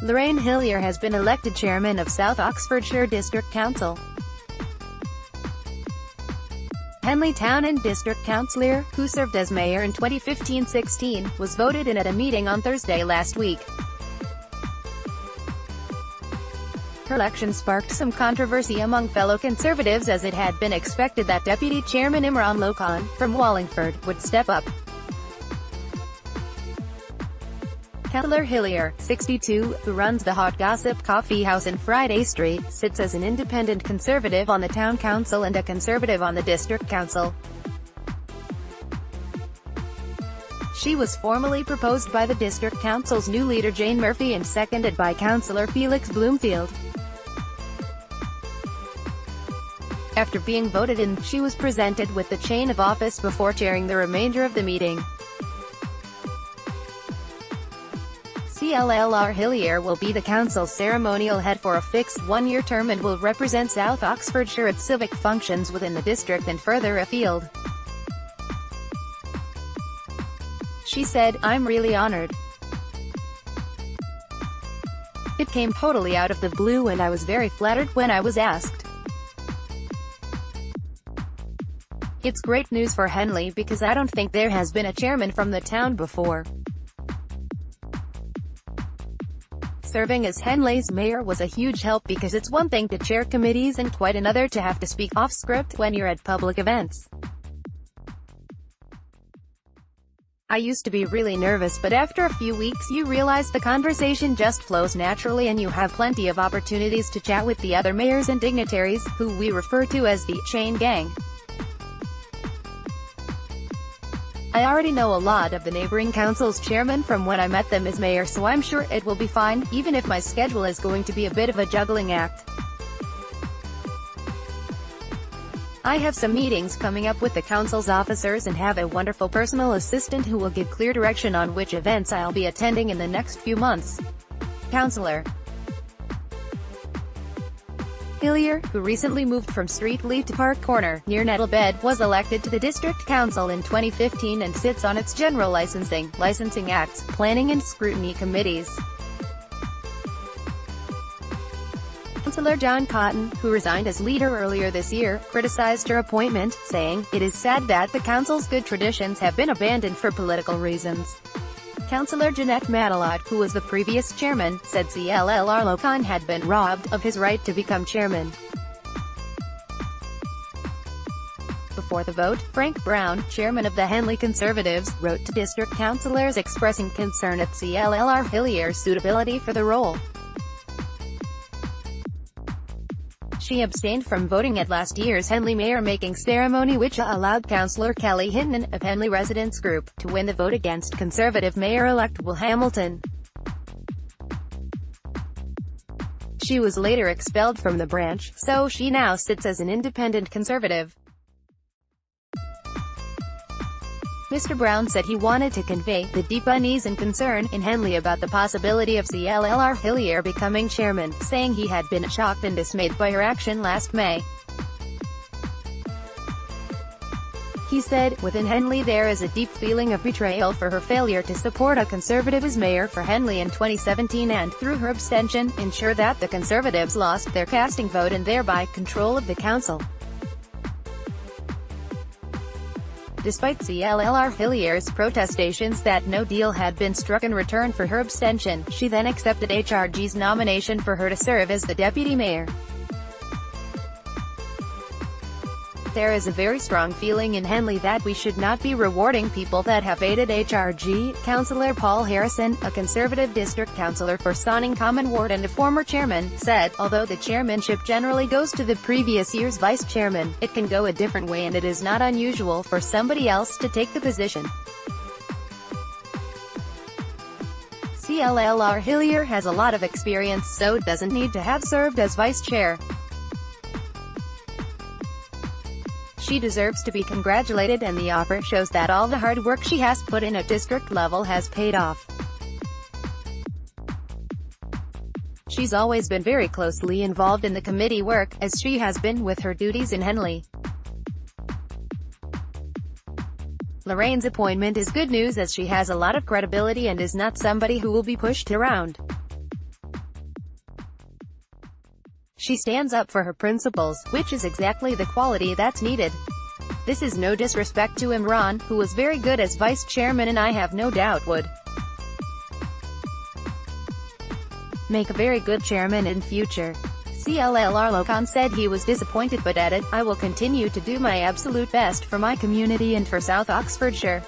LORRAINE Hillier has been elected chairman of South Oxfordshire District Council. Henley Town and District Councillor, who served as mayor in 2015-16, was voted in at a meeting on Thursday last week. Her election sparked some controversy among fellow Conservatives, as it had been expected that Deputy Chairman Imran Lokhon, from Wallingford, would step up. Councillor Hillier, 62, who runs the Hot Gossip Coffee House in Friday Street, sits as an independent Conservative on the Town Council and a Conservative on the District Council. She was formally proposed by the District Council's new leader Jane Murphy and seconded by Councillor Felix Bloomfield. After being voted in, she was presented with the chain of office before chairing the remainder of the meeting. Councillor Hillier will be the council's ceremonial head for a fixed one-year term and will represent South Oxfordshire at civic functions within the district and further afield. She said, "I'm really honoured. It came totally out of the blue and I was very flattered when I was asked. It's great news for Henley because I don't think there has been a chairman from the town before. Serving as Henley's mayor was a huge help because it's one thing to chair committees and quite another to have to speak off-script when you're at public events. I used to be really nervous, but after a few weeks you realize the conversation just flows naturally and you have plenty of opportunities to chat with the other mayors and dignitaries, who we refer to as the chain gang. I already know a lot of the neighbouring council's chairmen from when I met them as mayor, so I'm sure it will be fine, even if my schedule is going to be a bit of a juggling act. I have some meetings coming up with the council's officers and have a wonderful personal assistant who will give clear direction on which events I'll be attending in the next few months." Councillor Hillier, who recently moved from Street Lee to Park Corner, near Nettlebed, was elected to the District Council in 2015 and sits on its general licensing acts, planning and scrutiny committees. Councillor John Cotton, who resigned as leader earlier this year, criticised her appointment, saying, "It is sad that the council's good traditions have been abandoned for political reasons." Councillor Jeanette Matalot, who was the previous chairman, said Councillor Lokhon had been robbed of his right to become chairman. Before the vote, Frank Brown, chairman of the Henley Conservatives, wrote to district councillors expressing concern at Councillor Hillier's suitability for the role. She abstained from voting at last year's Henley mayor-making ceremony, which allowed Councillor Kelly Hinton, of Henley Residents Group, to win the vote against Conservative Mayor-elect Will Hamilton. She was later expelled from the branch, so she now sits as an independent Conservative. Mr. Brown said he wanted to convey the deep unease and concern in Henley about the possibility of Councillor Hillier becoming chairman, saying he had been shocked and dismayed by her action last May. He said, "Within Henley there is a deep feeling of betrayal for her failure to support a Conservative as mayor for Henley in 2017 and, through her abstention, ensure that the Conservatives lost their casting vote and thereby control of the council." Despite Councillor Hillier's protestations that no deal had been struck in return for her abstention, she then accepted HRG's nomination for her to serve as the deputy mayor. "There is a very strong feeling in Henley that we should not be rewarding people that have aided HRG, Councillor Paul Harrison, a Conservative district councillor for Sonning Common Ward and a former chairman, said, "Although the chairmanship generally goes to the previous year's vice chairman, it can go a different way and it is not unusual for somebody else to take the position." Councillor Hillier has a lot of experience, so doesn't need to have served as vice chair. She deserves to be congratulated, and the offer shows that all the hard work she has put in at district level has paid off. She's always been very closely involved in the committee work, as she has been with her duties in Henley. LORRAINE's appointment is good news as she has a lot of credibility and is not somebody who will be pushed around. She stands up for her principles, which is exactly the quality that's needed. This is no disrespect to Imran, who was very good as vice chairman and I have no doubt would make a very good chairman in future. Councillor Lokhon said he was disappointed but added, "I will continue to do my absolute best for my community and for South Oxfordshire."